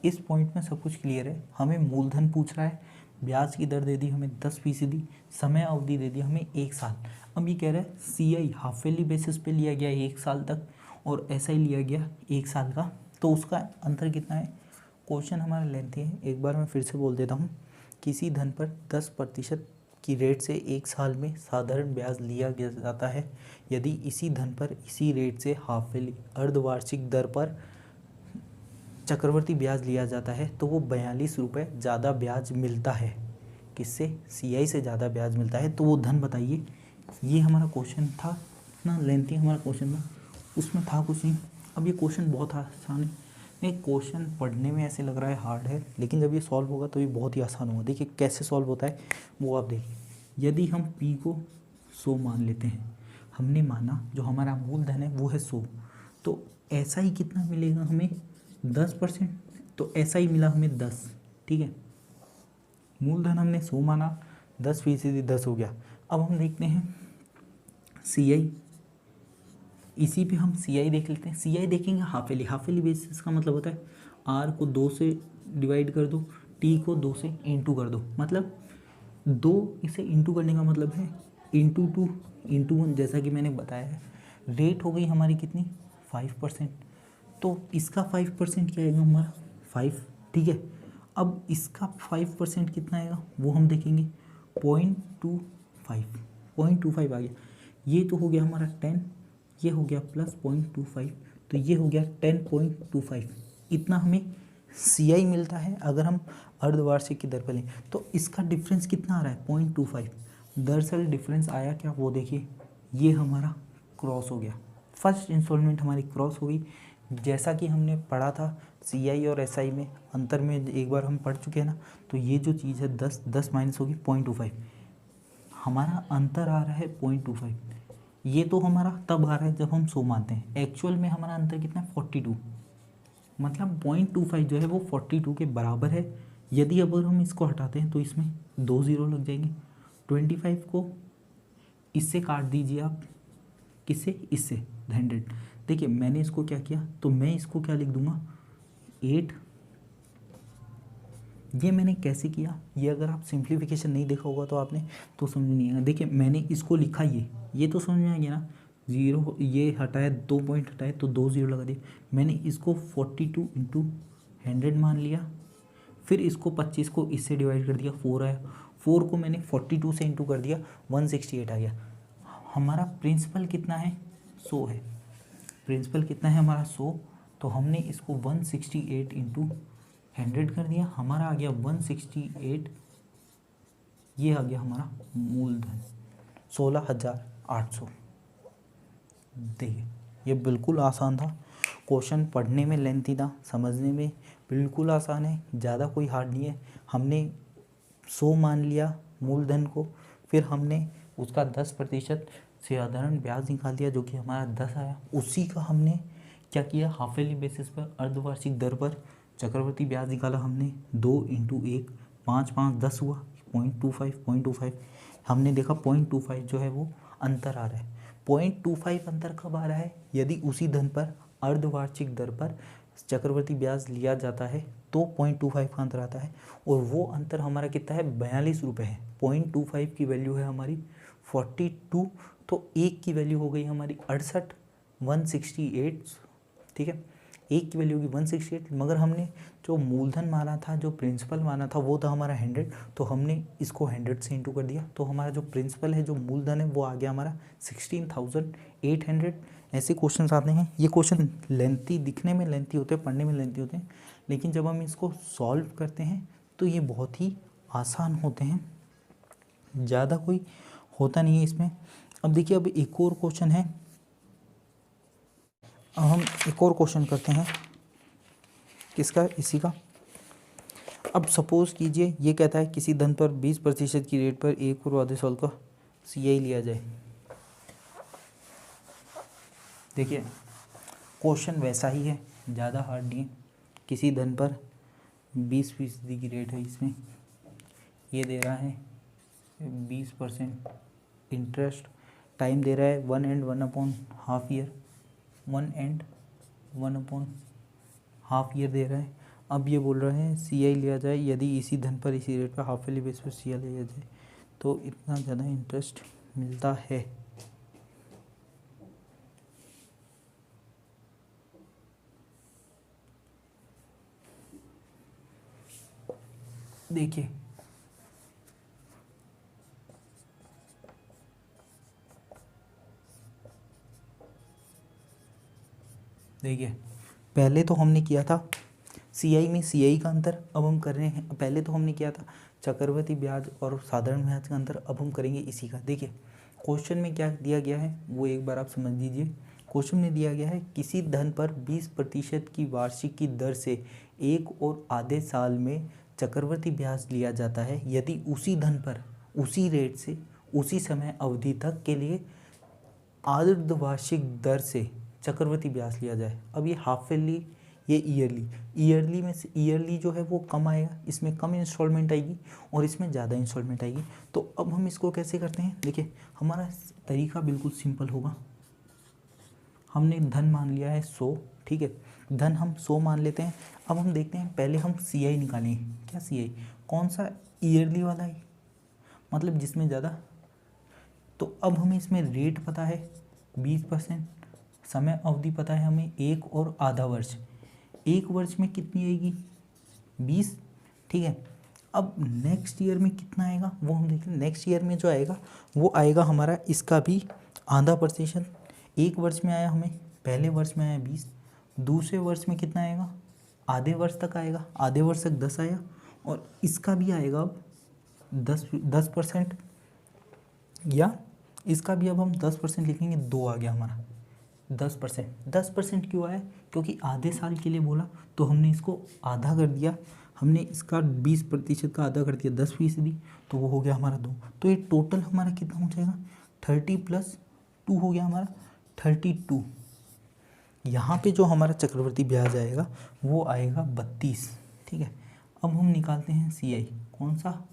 इस पॉइंट में सब कुछ क्लियर है। हमें मूलधन पूछ रहा है, ब्याज की दर दे दी हमें 10%, समय अवधि दे दी हमें 1 साल। अब ये कह रहा है CI हाफ ईयरली बेसिस पे लिया गया 1 साल तक और SI लिया गया 1 साल का, तो उसका अंतर कितना है। क्वेश्चन हमारा लेंथी है, एक बार मैं फिर से बोल देता हूँ। किसी धन पर 10% की रेट से 1 साल में साधारण ब्याज लिया जाता है, यदि इसी धन पर इसी रेट से हाफ ईयरली अर्धवार्षिक दर पर चक्रवर्ती ब्याज लिया जाता है, तो वो 42 रुपये ज़्यादा ब्याज मिलता है। किससे, CI से ज़्यादा ब्याज मिलता है, तो वो धन बताइए। ये हमारा क्वेश्चन था, इतना लेंथी हमारा क्वेश्चन था, उसमें था कुछ नहीं। अब ये क्वेश्चन बहुत आसान है, नहीं क्वेश्चन पढ़ने में ऐसे लग रहा है हार्ड है, लेकिन जब ये सॉल्व होगा तो ये बहुत ही आसान होगा। देखिए कैसे सॉल्व होता है वो आप देखिए। यदि हम P को 100 मान लेते हैं, हमने माना जो हमारा मूलधन है वो है 100, तो SI कितना मिलेगा हमें 10%, तो SI मिला हमें 10, ठीक है। मूलधन हमने 100 माना, 10% 10 हो गया। अब हम देखते हैं CI, इसी पे हम CI देख लेते हैं। CI देखेंगे हाफ ईयरली बेसिस का मतलब होता है R को 2 से डिवाइड कर दो, T को 2 से इंटू कर दो, मतलब 2 इसे इंटू करने का मतलब है इंटू 2 इंटू 1, जैसा कि मैंने बताया है। रेट हो गई हमारी कितनी 5%, तो इसका 5% क्या आएगा हमारा 5, ठीक है। अब इसका 5% कितना आएगा वो हम देखेंगे, 0.25 आ गया। ये तो हो गया हमारा 10, ये हो गया प्लस 0.25, तो ये हो गया 10.25। इतना हमें CI मिलता है अगर हम अर्धवार्षिक की दर पर लें। तो इसका डिफरेंस कितना आ रहा है 0.25। दरअसल डिफरेंस आया क्या वो देखिए, ये हमारा क्रॉस हो गया, फर्स्ट इंस्टॉलमेंट हमारी क्रॉस हो गई। जैसा कि हमने पढ़ा था CI और SI में अंतर में एक बार हम पढ़ चुके हैं ना, तो ये जो चीज़ है 10 माइनस होगी 0.25, हमारा अंतर आ रहा है 0.25। ये तो हमारा तब आ रहा है जब हम 100 मानते हैं, एक्चुअल में हमारा अंतर कितना है 42, मतलब 0.25 जो है वो 42 के बराबर है। यदि अगर हम इसको हटाते हैं तो इसमें 2 ज़ीरो लग जाएंगे। 25 को इससे काट दीजिए आप, किससे, इससे 100। देखिए मैंने इसको क्या किया, तो मैं इसको क्या लिख दूंगा 8। ये मैंने कैसे किया, ये अगर आप सिंप्लीफिकेशन नहीं देखा होगा तो आपने तो समझ नहीं आएगा। देखिए मैंने इसको लिखा, ये तो समझ में आ गया ना, 0 ये हटाया, 2 पॉइंट हटाए तो 2 ज़ीरो लगा दिए। मैंने इसको 42 इंटू 100 मान लिया, फिर इसको 25 को इससे डिवाइड कर दिया, 4 आया। 4 को मैंने 42 से इंटू कर दिया, 168 आ गया। हमारा प्रिंसिपल कितना है 100 है, प्रिंसिपल कितना है हमारा 100, तो हमने इसको 168 इंटू 100 कर दिया, हमारा आ गया 168। ये आ गया हमारा मूलधन 16,800। देखिए ये बिल्कुल आसान था क्वेश्चन, पढ़ने में लेंथी था, समझने में बिल्कुल आसान है, ज़्यादा कोई हार्ड नहीं है। हमने 100 मान लिया मूलधन को, फिर हमने उसका 10% साधारण ब्याज निकाल दिया जो कि हमारा 10 आया। उसी का हमने क्या किया, हाफ ईयरली बेसिस पर अर्धवार्षिक दर पर चक्रवर्ती ब्याज निकाला हमने, 2 इंटू 1, 5 5 10 हुआ, 0.25 हमने देखा 0.25 जो है वो अंतर आ रहा है। 0.25 अंतर कब आ रहा है, यदि उसी धन पर अर्धवार्षिक दर पर चक्रवर्ती ब्याज लिया जाता है तो 0.25 का अंतर आता है, और वो अंतर हमारा कितना है 42 रुपये है। 0.25 की वैल्यू है हमारी 42, तो एक की वैल्यू हो गई हमारी 68, 168, ठीक है, एक की वैल्यू होगी 168, मगर हमने जो मूलधन माना था, जो प्रिंसिपल माना था वो था हमारा 100, तो हमने इसको 100 से इंटू कर दिया, तो हमारा जो प्रिंसिपल है, जो मूलधन है, वो आ गया हमारा 16,800। ऐसे क्वेश्चन आते हैं। ये क्वेश्चन लेंथी, दिखने में लेंथी होते हैं, पढ़ने में लेंथी होते हैं, लेकिन जब हम इसको सॉल्व करते हैं तो ये बहुत ही आसान होते हैं, ज़्यादा कोई होता नहीं है इसमें। अब देखिए, अब एक और क्वेश्चन है, अब हम एक और क्वेश्चन करते हैं, किसका, इसी का। अब सपोज कीजिए ये कहता है किसी धन पर 20% की रेट पर 1 और आधे साल का CI लिया जाए। देखिए क्वेश्चन वैसा ही है, ज़्यादा हार्ड नहीं है। किसी धन पर 20% की रेट है, इसमें ये दे रहा है 20% इंटरेस्ट, टाइम दे रहा है 1 एंड 1/2 ईयर, 1 एंड 1/2 ईयर दे रहा है। अब ये बोल रहे हैं CI लिया जाए, यदि इसी धन पर इसी रेट पर हाफ ईयरली बेस पर CI लिया जाए तो इतना ज़्यादा इंटरेस्ट मिलता है। देखिए पहले तो हमने किया था CI में CI का अंतर, अब हम कर रहे हैं, पहले तो हमने किया था चक्रवृद्धि ब्याज और साधारण ब्याज का अंतर, अब हम करेंगे इसी का। देखिए क्वेश्चन में क्या दिया गया है वो एक बार आप समझ लीजिए। क्वेश्चन में दिया गया है किसी धन पर 20% की वार्षिक की दर से 1 और आधे साल में चक्रवृद्धि ब्याज लिया जाता है, यदि उसी धन पर उसी रेट से उसी समय अवधि तक के लिए अर्धवार्षिक दर से चक्रवृद्धि ब्याज लिया जाए। अब ये हाफ ईयरली ये ईयरली, ईयरली में से ईयरली जो है वो कम आएगा, इसमें कम इंस्टॉलमेंट आएगी और इसमें ज़्यादा इंस्टॉलमेंट आएगी। तो अब हम इसको कैसे करते हैं, देखिए हमारा तरीका बिल्कुल सिंपल होगा। हमने धन मान लिया है 100, ठीक है, धन हम 100 मान लेते हैं। अब हम देखते हैं, पहले हम CI निकालेंगे। क्या CI, कौन सा, ईयरली वाला है, मतलब जिसमें ज़्यादा। तो अब हमें इसमें रेट पता है 20%, समय अवधि पता है हमें 1 और आधा वर्ष, 1 वर्ष में कितनी आएगी 20, ठीक है। अब नेक्स्ट ईयर में कितना आएगा वो हम देखें। नेक्स्ट ईयर में जो आएगा वो आएगा हमारा इसका भी आधा %। 1 वर्ष में आया हमें, पहले वर्ष में आया 20, दूसरे वर्ष में कितना आएगा, आधे वर्ष तक आएगा, आधे वर्ष तक 10 आया, और इसका भी आएगा अब 10%, या इसका भी अब हम 10% लिखेंगे, 2 आ गया हमारा 10%। 10% क्यों आया, क्योंकि आधे साल के लिए बोला तो हमने इसको आधा कर दिया, हमने इसका 20% का आधा कर दिया 10%, तो वो हो गया हमारा 2। तो ये टोटल हमारा कितना हो जाएगा, 30 + 2 हो गया हमारा 32। यहाँ पे जो हमारा चक्रवृद्धि ब्याज आएगा वो आएगा 32, ठीक है। अब हम निकालते हैं CI, कौन सा,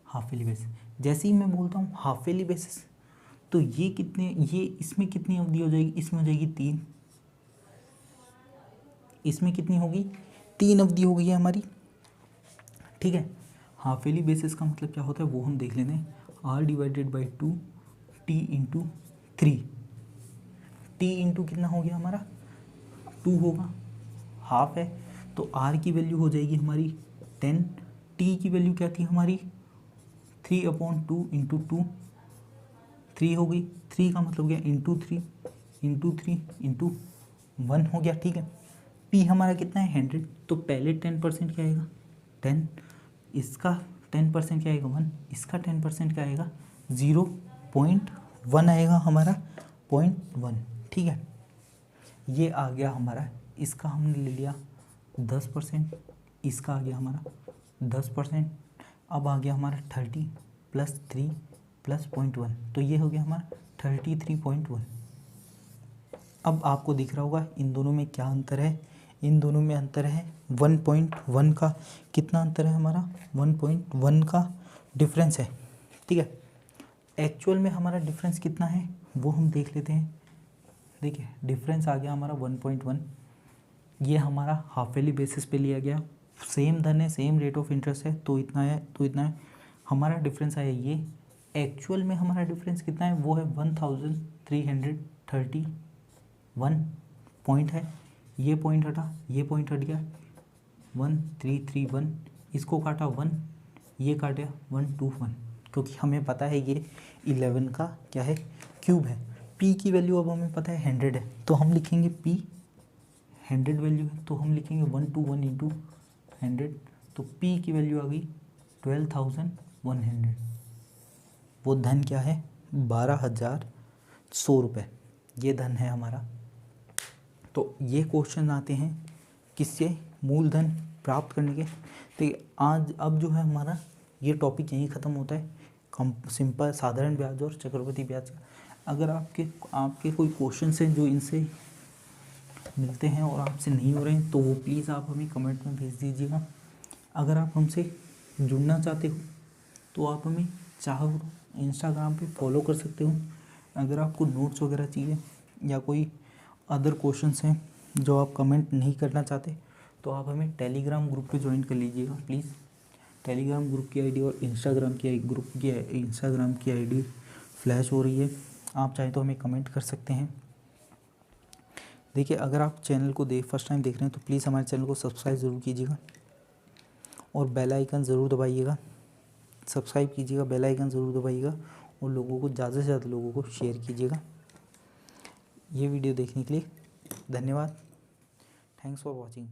हाफ ईयरली बेसिस। जैसे ही मैं बोलता हूँ हाफ ईयरली बेसिस, तो ये कितने, ये इसमें कितनी अवधि हो जाएगी, इसमें हो जाएगी 3, इसमें कितनी होगी 3 अवधि हो गई है हमारी, ठीक है। हाफ ईयरली बेसिस का मतलब क्या होता है वो हम देख लेते हैं, R/2 T × 3, T इंटू कितना हो गया हमारा 2 होगा, हाफ है, तो R की वैल्यू हो जाएगी हमारी 10, T की वैल्यू क्या थी हमारी 3/2 × 2, 3 हो गई, 3 का मतलब क्या, × 3 × 1 हो गया, ठीक है। P हमारा कितना है 100, तो पहले 10% क्या आएगा 10, इसका 10% क्या आएगा 1, इसका 10% क्या आएगा 0.1 आएगा हमारा 0.1, ठीक है। ये आ गया हमारा, इसका हमने ले लिया 10%, इसका आ गया हमारा 10%, अब आ गया हमारा 30 + 3 + 0.1, तो ये हो गया हमारा 33.1। अब आपको दिख रहा होगा इन दोनों में क्या अंतर है, इन दोनों में अंतर है 1.1 का, कितना अंतर है हमारा 1.1 का डिफरेंस है, ठीक है। एक्चुअल में हमारा डिफरेंस कितना है वो हम देख लेते हैं। देखिए डिफरेंस आ गया हमारा 1.1, ये हमारा हाफ ईयरली बेसिस पे लिया गया, सेम धन है, सेम रेट ऑफ इंटरेस्ट है, तो इतना है, तो इतना है, हमारा डिफरेंस आया ये। एक्चुअल में हमारा डिफरेंस कितना है वो है 1331 पॉइंट है, ये पॉइंट हटा, ये पॉइंट हट गया 1331, इसको काटा 1, ये काटा 121, क्योंकि हमें पता है ये 11 का क्या है क्यूब है। P की वैल्यू अब हमें पता है 100 है, तो हम लिखेंगे P 100 वैल्यू है, तो हम लिखेंगे 121 × 100, तो P की वैल्यू आ गई 12,100। वो धन क्या है 12,100 रुपये, ये धन है हमारा। तो ये क्वेश्चन आते हैं किससे, मूलधन प्राप्त करने के। तो आज अब जो है हमारा ये टॉपिक यहीं ख़त्म होता है, सिंपल साधारण ब्याज और चक्रवृद्धि ब्याज का। अगर आपके कोई क्वेश्चन हैं जो इनसे मिलते हैं और आपसे नहीं हो रहे हैं तो वो प्लीज़ आप हमें कमेंट में भेज दीजिएगा। अगर आप हमसे जुड़ना चाहते हो तो आप हमें चाहो इंस्टाग्राम पे फॉलो कर सकते हो। अगर आपको नोट्स वगैरह चाहिए या कोई अदर क्वेश्चंस हैं जो आप कमेंट नहीं करना चाहते तो आप हमें टेलीग्राम ग्रुप पे ज्वाइन कर लीजिएगा प्लीज़। टेलीग्राम ग्रुप की आईडी और इंस्टाग्राम की आईडी फ्लैश हो रही है, आप चाहे तो हमें कमेंट कर सकते हैं। देखिए अगर आप चैनल को फर्स्ट टाइम देख रहे हैं तो प्लीज़ हमारे चैनल को सब्सक्राइब ज़रूर कीजिएगा और बेल आइकन ज़रूर दबाइएगा। सब्सक्राइब कीजिएगा, बेल आइकन ज़रूर दबाइएगा और लोगों को ज़्यादा से ज़्यादा लोगों को शेयर कीजिएगा। ये वीडियो देखने के लिए धन्यवाद। Thanks for watching.